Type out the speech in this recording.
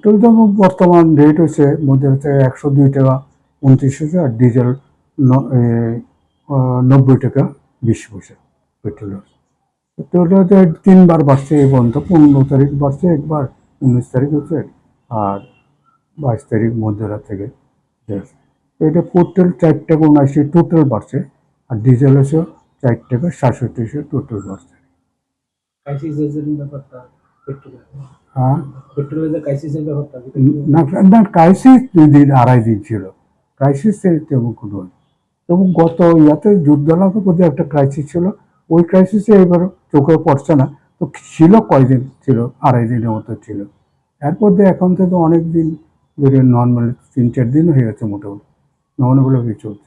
Petrol দাম বর্তমান rate হচ্ছে মধ্যে হচ্ছে 102 টাকা 29 পয়সা, আর ডিজেল 90 টাকা 20 পয়সা পেট্রোলের। পেট্রোলটা হচ্ছে 3বার বাড়ছে এই পর্যন্ত, 15 তারিখ বাড়ছে একবার, 19 তারিখ হচ্ছে, আর 22 তারিখ মধ্যরাত থেকে। তো এটা পেট্রোল 4 টাকা 79 টোটাল বাড়ছে, আর ডিজেল হচ্ছে 4 টাকা 67 টোটাল বাড়ছে। হ্যাঁ, না না, ক্রাইসিস 2 দিন 2.5 দিন ছিল, ক্রাইসিস তেমন কোনো। এবং গত ইয়াতে যুদ্ধলাভের মধ্যে একটা ক্রাইসিস ছিল, ওই ক্রাইসিসে এবার চোখে পড়ছে না। তো ছিল কয়দিন, ছিল 2.5 দিনের মতো ছিল। এর মধ্যে এখন থেকে অনেক দিন ধরে নর্মাল 3-4 দিন হয়ে গেছে মোটামুটি নর্মালভাবে চলছে।